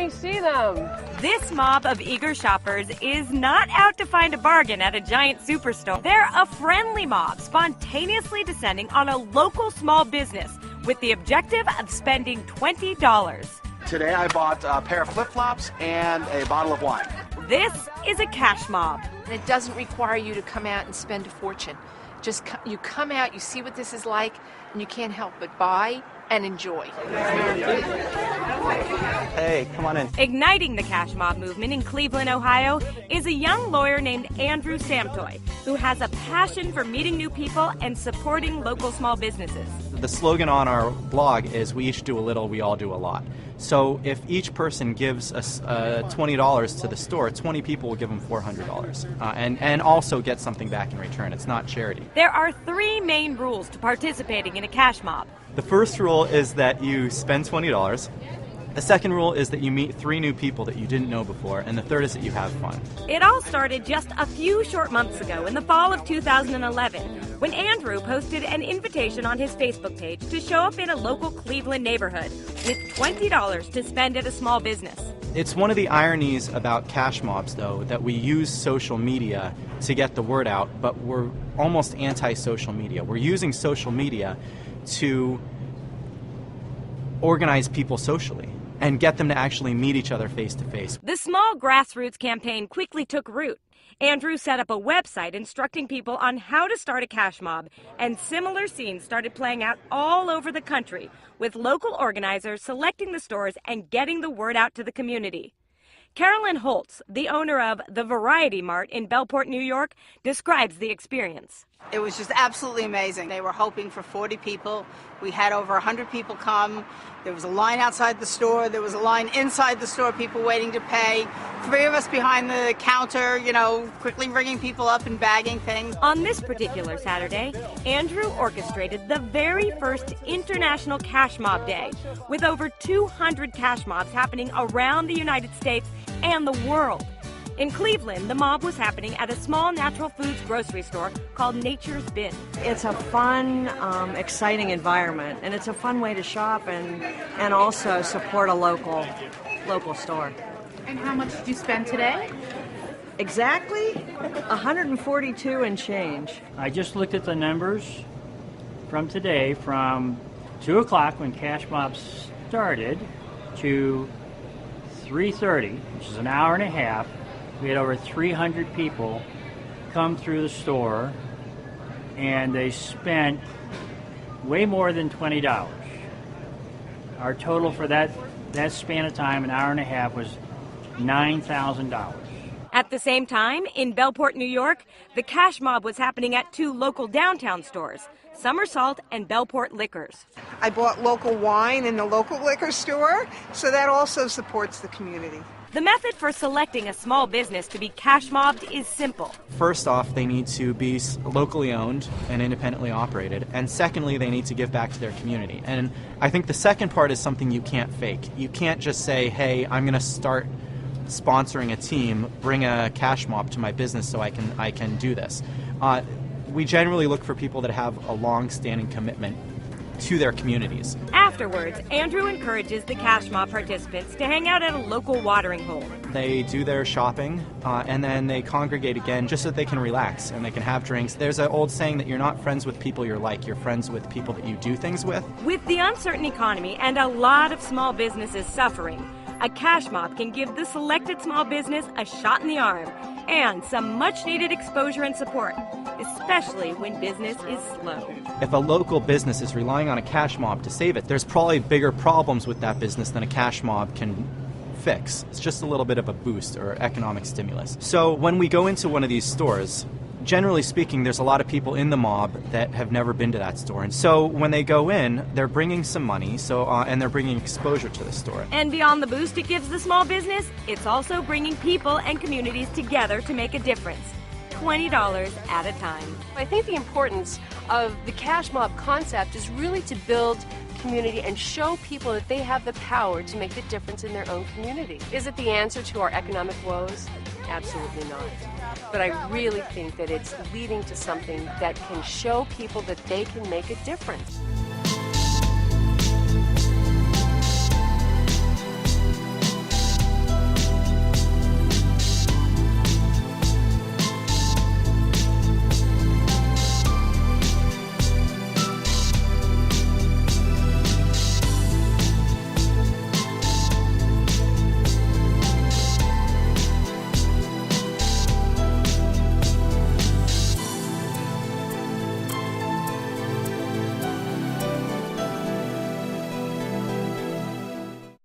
me see them. This mob of eager shoppers is not out to find a bargain at a giant superstore. They're a friendly mob, spontaneously descending on a local small business with the objective of spending $20. Today I bought a pair of flip-flops and a bottle of wine. This is a cash mob. And it doesn't require you to come out and spend a fortune. Just you come out, you see what this is like, and you can't help but buy and enjoy. Hey, come on in. Igniting the cash mob movement in Cleveland, Ohio, is a young lawyer named Andrew Samtoy, who has a passion for meeting new people and supporting local small businesses. The slogan on our blog is, we each do a little, we all do a lot. So if each person gives us $20 to the store, 20 people will give them $400 and also get something back in return. It's not charity. There are 3 main rules to participating in a cash mob. The first rule is that you spend $20. The second rule is that you meet 3 new people that you didn't know before, and the third is that you have fun. It all started just a few short months ago in the fall of 2011, when Andrew posted an invitation on his Facebook page to show up in a local Cleveland neighborhood with $20 to spend at a small business. It's one of the ironies about cash mobs, though, that we use social media to get the word out, but we're almost anti-social media. We're using social media to organize people socially and get them to actually meet each other face to face. The small grassroots campaign quickly took root. Andrew set up a website instructing people on how to start a cash mob, and similar scenes started playing out all over the country, with local organizers selecting the stores and getting the word out to the community. Carolyn Holtz, the owner of the Variety Mart in Bellport, New York, describes the experience. It was just absolutely amazing. They were hoping for 40 people. We had over 100 people come. There was a line outside the store. There was a line inside the store, people waiting to pay. 3 of us behind the counter, quickly ringing people up and bagging things. On this particular Saturday, Andrew orchestrated the very first International Cash Mob Day, with over 200 cash mobs happening around the United States and the world. In Cleveland, the mob was happening at a small natural foods grocery store called Nature's Bin. It's a fun, exciting environment, and it's a fun way to shop and also support a local store. And how much did you spend today? Exactly 142 and change. I just looked at the numbers from today, from 2 o'clock when Cash Mob started to 3:30, which is an hour and a half. We had over 300 people come through the store, and they spent way more than $20. Our total for that span of time, an hour and a half, was $9,000. At the same time, in Bellport, New York, the cash mob was happening at 2 local downtown stores, Somersault and Bellport Liquors. I bought local wine in the local liquor store, so that also supports the community. The method for selecting a small business to be cash mobbed is simple. First off, they need to be locally owned and independently operated. And secondly, they need to give back to their community. And I think the second part is something you can't fake. You can't just say, hey, I'm going to start sponsoring a team, bring a cash mob to my business so I can do this. We generally look for people that have a long-standing commitment to their communities. Afterwards, Andrew encourages the cash mob participants to hang out at a local watering hole. They do their shopping and then they congregate again just so that they can relax and they can have drinks. There's an old saying that you're not friends with people you're like, you're friends with people that you do things with. With the uncertain economy and a lot of small businesses suffering, a cash mob can give the selected small business a shot in the arm and some much-needed exposure and support, especially when business is slow. If a local business is relying on a cash mob to save it, there's probably bigger problems with that business than a cash mob can fix. It's just a little bit of a boost or economic stimulus. So when we go into one of these stores, generally speaking, there's a lot of people in the mob that have never been to that store. And so when they go in, they're bringing some money, and they're bringing exposure to the store. And beyond the boost it gives the small business, it's also bringing people and communities together to make a difference. $20 at a time. I think the importance of the cash mob concept is really to build community and show people that they have the power to make the difference in their own community. Is it the answer to our economic woes? Absolutely not. But I really think that it's leading to something that can show people that they can make a difference.